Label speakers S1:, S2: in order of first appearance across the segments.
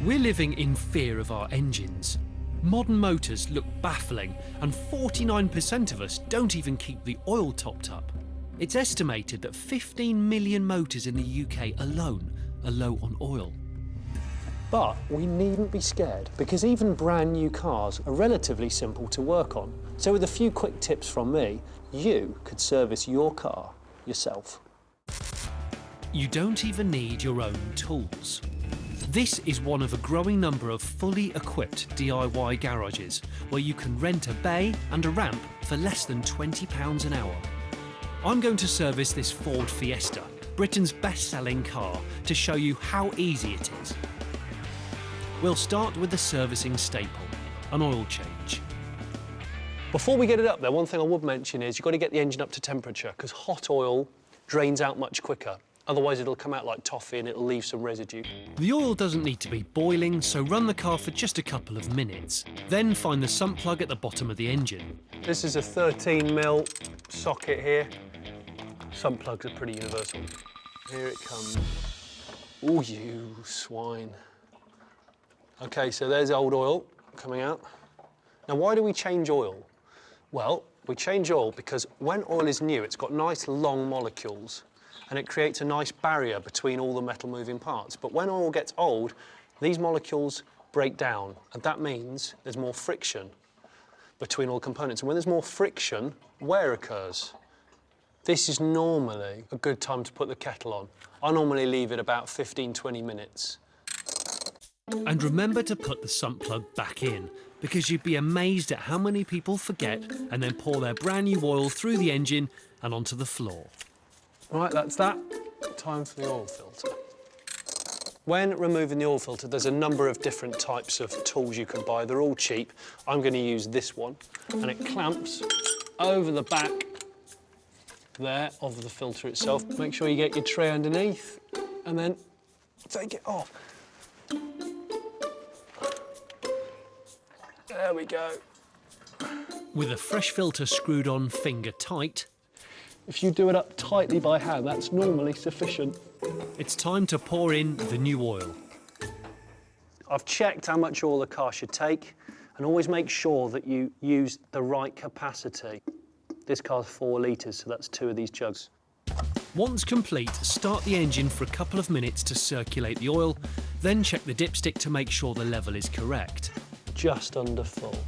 S1: We're living in fear of our engines. Modern motors look baffling, and 49% of us don't even keep the oil topped up. It's estimated that 15 million motors in the UK alone are low on oil.
S2: But we needn't be scared, because even brand new cars are relatively simple to work on. So with a few quick tips from me, you could service your car yourself.
S1: You don't even need your own tools. This is one of a growing number of fully equipped DIY garages where you can rent a bay and a ramp for less than £20 an hour. I'm going to service this Ford Fiesta, Britain's best-selling car, to show you how easy it is. We'll start with the servicing staple, an oil change.
S2: Before we get it up there, one thing I would mention is you've got to get the engine up to temperature, because hot oil drains out much quicker. Otherwise it'll come out like toffee and it'll leave some residue.
S1: The oil doesn't need to be boiling, so run the car for just a couple of minutes. Then find the sump plug at the bottom of the engine.
S2: This is a 13mm socket here. Sump plugs are pretty universal. Here it comes. Oh, you swine. OK, so there's old oil coming out. Now, why do we change oil? Well, we change oil because when oil is new, it's got nice long molecules and it creates a nice barrier between all the metal moving parts. But when oil gets old, these molecules break down, and that means there's more friction between all components. And when there's more friction, wear occurs. This is normally a good time to put the kettle on. I normally leave it about 15–20 minutes.
S1: And remember to put the sump plug back in, because you'd be amazed at how many people forget and then pour their brand new oil through the engine and onto the floor.
S2: Right, that's that. Time for the oil filter. When removing the oil filter, there's a number of different types of tools you can buy. They're all cheap. I'm going to use this one, and it clamps over the back there of the filter itself. Make sure you get your tray underneath, and then take it off. There we go.
S1: With a fresh filter screwed on finger tight,
S2: if you do it up tightly by hand, that's normally sufficient.
S1: it's time to pour in the new oil.
S2: I've checked how much oil the car should take, and always make sure that you use the right capacity. This car's 4 litres, so that's 2 of these jugs.
S1: Once complete, start the engine for a couple of minutes to circulate the oil, then check the dipstick to make sure the level is correct.
S2: Just under full.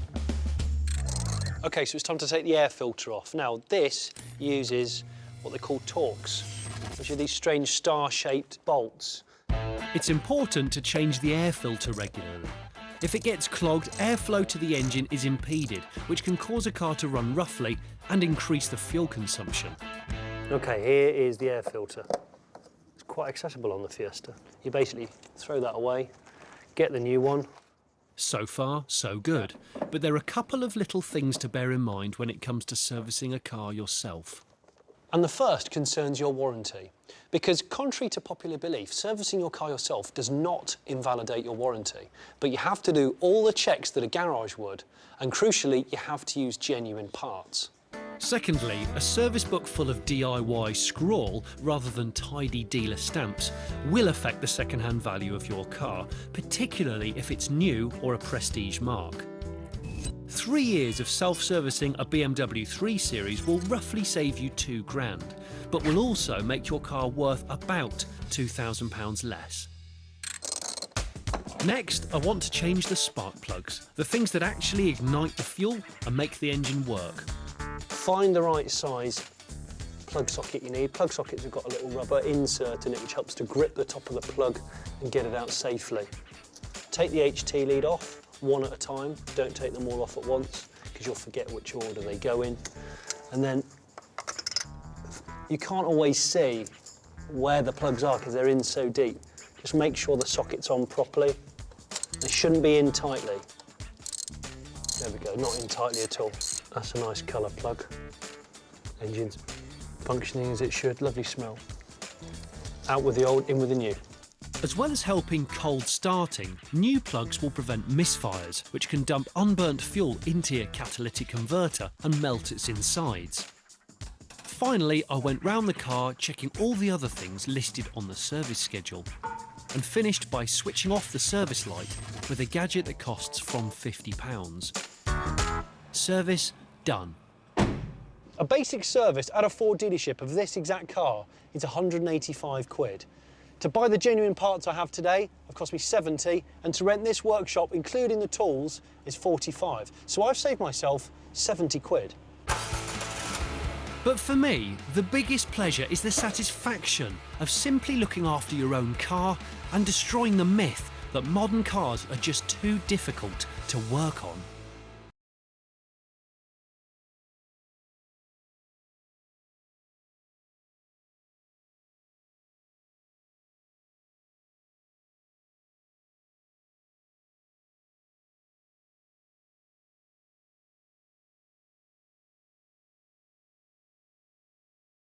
S2: OK, so it's time to take the air filter off. Now, this uses what they call Torx, which are these strange star-shaped bolts.
S1: It's important to change the air filter regularly. If it gets clogged, airflow to the engine is impeded, which can cause a car to run roughly and increase the fuel consumption.
S2: OK, here is the air filter. It's quite accessible on the Fiesta. You basically throw that away, get the new one.
S1: So far, so good. But there are a couple of little things to bear in mind when it comes to servicing a car yourself.
S2: And the first concerns your warranty. Because contrary to popular belief, servicing your car yourself does not invalidate your warranty. But you have to do all the checks that a garage would. And crucially, you have to use genuine parts.
S1: Secondly, a service book full of DIY scrawl rather than tidy dealer stamps will affect the second-hand value of your car, particularly if it's new or a prestige mark. 3 years of self-servicing a BMW 3 Series will roughly save you £2,000, but will also make your car worth about £2,000 less. Next, I want to change the spark plugs, the things that actually ignite the fuel and make the engine work.
S2: Find the right size plug socket you need. Plug sockets have got a little rubber insert in it which helps to grip the top of the plug and get it out safely. Take the HT lead off, one at a time. Don't take them all off at once because you'll forget which order they go in. And then you can't always see where the plugs are because they're in so deep. Just make sure the socket's on properly. They shouldn't be in tightly. There we go, not in tightly at all. That's a nice colour plug. Engine's functioning as it should, lovely smell. Out with the old, in with the new.
S1: As well as helping cold starting, new plugs will prevent misfires, which can dump unburnt fuel into your catalytic converter and melt its insides. Finally, I went round the car checking all the other things listed on the service schedule. and finished by switching off the service light with a gadget that costs from £50. Service done.
S2: A basic service at a Ford dealership of this exact car is 185 quid. To buy the genuine parts I have today, have cost me 70, and to rent this workshop, including the tools, is 45. So I've saved myself 70 quid.
S1: But for me, the biggest pleasure is the satisfaction of simply looking after your own car and destroying the myth that modern cars are just too difficult to work on.